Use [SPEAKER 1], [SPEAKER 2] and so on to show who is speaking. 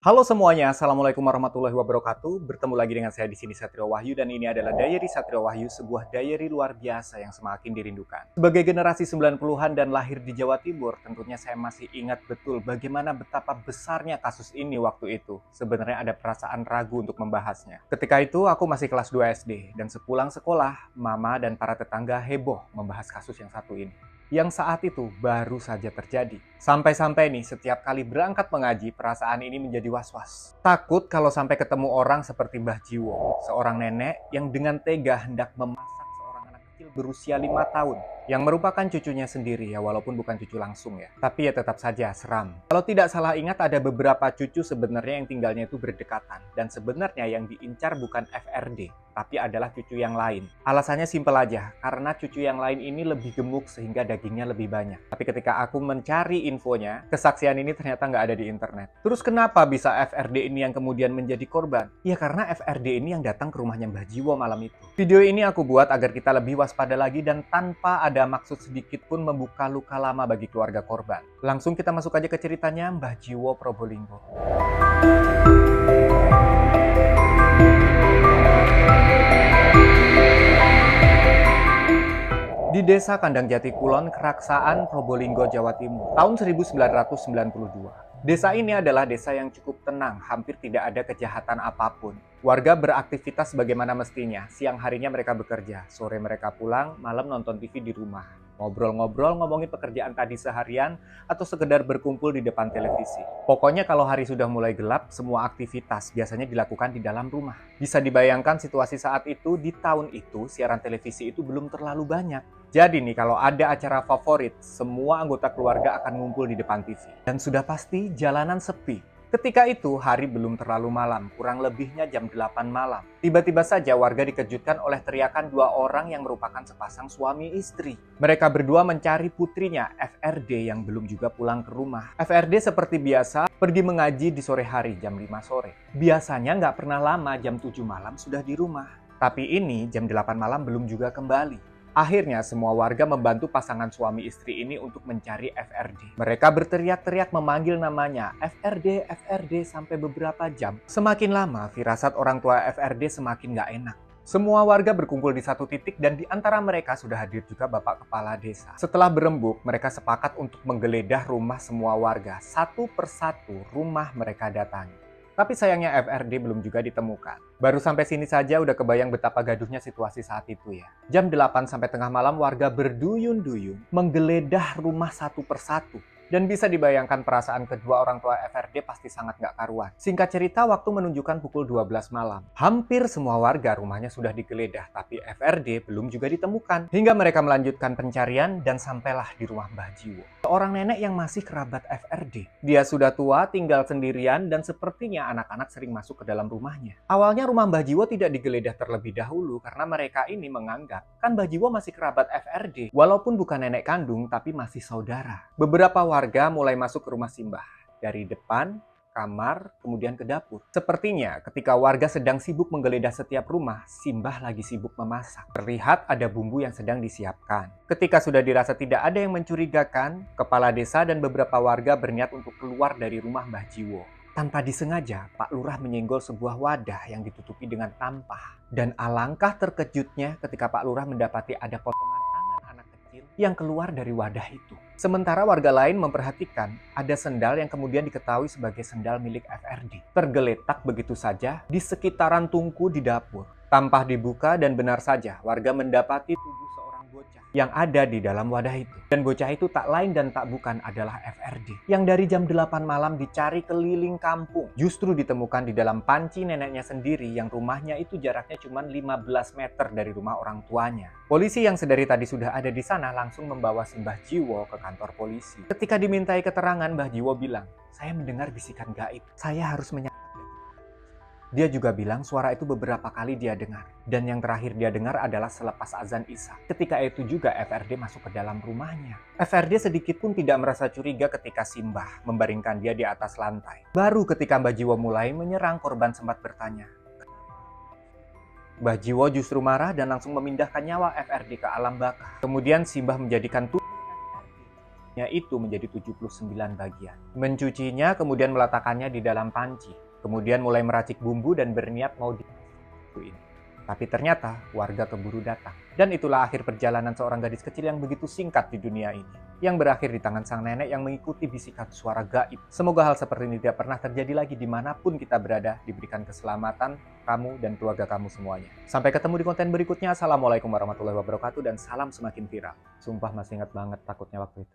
[SPEAKER 1] Halo semuanya, Assalamualaikum warahmatullahi wabarakatuh. Bertemu lagi dengan saya di sini Satrio Wahyu dan ini adalah Diary Satrio Wahyu, sebuah diary luar biasa yang semakin dirindukan. Sebagai generasi 90-an dan lahir di Jawa Timur, tentunya saya masih ingat betul bagaimana betapa besarnya kasus ini waktu itu. Sebenarnya ada perasaan ragu untuk membahasnya. Ketika itu aku masih kelas 2 SD dan sepulang sekolah, mama dan para tetangga heboh membahas kasus yang satu ini yang saat itu baru saja terjadi. Sampai-sampai nih, setiap kali berangkat mengaji, perasaan ini menjadi was-was. Takut kalau sampai ketemu orang seperti Mbah Jiwo, seorang nenek yang dengan tega hendak memasak seorang anak kecil berusia 5 tahun, yang merupakan cucunya sendiri ya, walaupun bukan cucu langsung ya. Tapi ya tetap saja seram. Kalau tidak salah ingat ada beberapa cucu sebenarnya yang tinggalnya itu berdekatan. Dan sebenarnya yang diincar bukan FRD, tapi adalah cucu yang lain. Alasannya simpel aja, karena cucu yang lain ini lebih gemuk sehingga dagingnya lebih banyak. Tapi ketika aku mencari infonya, kesaksian ini ternyata nggak ada di internet. Terus kenapa bisa FRD ini yang kemudian menjadi korban? Ya karena FRD ini yang datang ke rumahnya Mbah Jiwo malam itu. Video ini aku buat agar kita lebih waspada lagi dan tanpa ada maksud sedikit pun membuka luka lama bagi keluarga korban. Langsung kita masuk aja ke ceritanya Mbah Jiwo Probolinggo. Di Desa Kandang Jati Kulon, Keraksaan, Probolinggo, Jawa Timur, tahun 1992. Desa ini adalah desa yang cukup tenang, hampir tidak ada kejahatan apapun. Warga beraktivitas bagaimana mestinya, siang harinya mereka bekerja, sore mereka pulang, malam nonton TV di rumah. Ngobrol-ngobrol ngomongin pekerjaan tadi seharian, atau sekedar berkumpul di depan televisi. Pokoknya kalau hari sudah mulai gelap, semua aktivitas biasanya dilakukan di dalam rumah. Bisa dibayangkan situasi saat itu, di tahun itu, siaran televisi itu belum terlalu banyak. Jadi nih, kalau ada acara favorit, semua anggota keluarga akan ngumpul di depan TV. Dan sudah pasti jalanan sepi. Ketika itu, hari belum terlalu malam, kurang lebihnya jam 8 malam. Tiba-tiba saja warga dikejutkan oleh teriakan dua orang yang merupakan sepasang suami istri. Mereka berdua mencari putrinya, FRD, yang belum juga pulang ke rumah. FRD seperti biasa pergi mengaji di sore hari jam 5 sore. Biasanya nggak pernah lama, jam 7 malam sudah di rumah. Tapi ini jam 8 malam belum juga kembali. Akhirnya semua warga membantu pasangan suami istri ini untuk mencari FRD. Mereka berteriak-teriak memanggil namanya FRD, FRD sampai beberapa jam. Semakin lama, firasat orang tua FRD semakin gak enak. Semua warga berkumpul di satu titik dan di antara mereka sudah hadir juga Bapak Kepala Desa. Setelah berembuk, mereka sepakat untuk menggeledah rumah semua warga. Satu persatu rumah mereka datangi. Tapi sayangnya FRD belum juga ditemukan. Baru sampai sini saja udah kebayang betapa gaduhnya situasi saat itu ya. Jam 8 sampai tengah malam warga berduyun-duyun menggeledah rumah satu persatu. Dan bisa dibayangkan perasaan kedua orang tua FRD pasti sangat gak karuan. Singkat cerita, waktu menunjukkan pukul 12 malam. Hampir semua warga rumahnya sudah digeledah, tapi FRD belum juga ditemukan. Hingga mereka melanjutkan pencarian dan sampailah di rumah Mbah Jiwo. Seorang nenek yang masih kerabat FRD. Dia sudah tua, tinggal sendirian, dan sepertinya anak-anak sering masuk ke dalam rumahnya. Awalnya rumah Mbah Jiwo tidak digeledah terlebih dahulu karena mereka ini menganggap kan Mbah Jiwo masih kerabat FRD. Walaupun bukan nenek kandung, tapi masih saudara. Beberapa warga mulai masuk ke rumah Simbah. Dari depan, kamar, kemudian ke dapur. Sepertinya ketika warga sedang sibuk menggeledah setiap rumah, Simbah lagi sibuk memasak. Terlihat ada bumbu yang sedang disiapkan. Ketika sudah dirasa tidak ada yang mencurigakan, kepala desa dan beberapa warga berniat untuk keluar dari rumah Mbah Jiwo. Tanpa disengaja, Pak Lurah menyenggol sebuah wadah yang ditutupi dengan tampah. Dan alangkah terkejutnya ketika Pak Lurah mendapati ada potongan tangan anak kecil yang keluar dari wadah itu. Sementara warga lain memperhatikan ada sendal yang kemudian diketahui sebagai sendal milik FRD. Tergeletak begitu saja di sekitaran tungku di dapur. Tampah dibuka dan benar saja warga mendapati tubuh seorang bocah yang ada di dalam wadah itu. Dan bocah itu tak lain dan tak bukan adalah FRD. Yang dari jam 8 malam dicari keliling kampung. Justru ditemukan di dalam panci neneknya sendiri yang rumahnya itu jaraknya cuma 15 meter dari rumah orang tuanya. Polisi yang sedari tadi sudah ada di sana langsung membawa si Mbah Jiwo ke kantor polisi. Ketika dimintai keterangan, Mbah Jiwo bilang, "Saya mendengar bisikan gaib. Saya harus menyapa." Dia juga bilang suara itu beberapa kali dia dengar. Dan yang terakhir dia dengar adalah selepas azan Isya. Ketika itu juga FRD masuk ke dalam rumahnya. FRD sedikit pun tidak merasa curiga ketika Simbah membaringkan dia di atas lantai. Baru ketika Mbah Jiwo mulai menyerang, korban sempat bertanya. Mbah Jiwo justru marah dan langsung memindahkan nyawa FRD ke alam baka. Kemudian Simbah menjadikan tubuh FRD itu menjadi 79 bagian. Mencucinya, kemudian meletakkannya di dalam panci. Kemudian mulai meracik bumbu dan berniat mau ini. Tapi ternyata warga keburu datang. Dan itulah akhir perjalanan seorang gadis kecil yang begitu singkat di dunia ini. Yang berakhir di tangan sang nenek yang mengikuti bisikan suara gaib. Semoga hal seperti ini tidak pernah terjadi lagi dimanapun kita berada. Diberikan keselamatan kamu dan keluarga kamu semuanya. Sampai ketemu di konten berikutnya. Assalamualaikum warahmatullahi wabarakatuh dan salam semakin viral. Sumpah masih ingat banget takutnya waktu itu.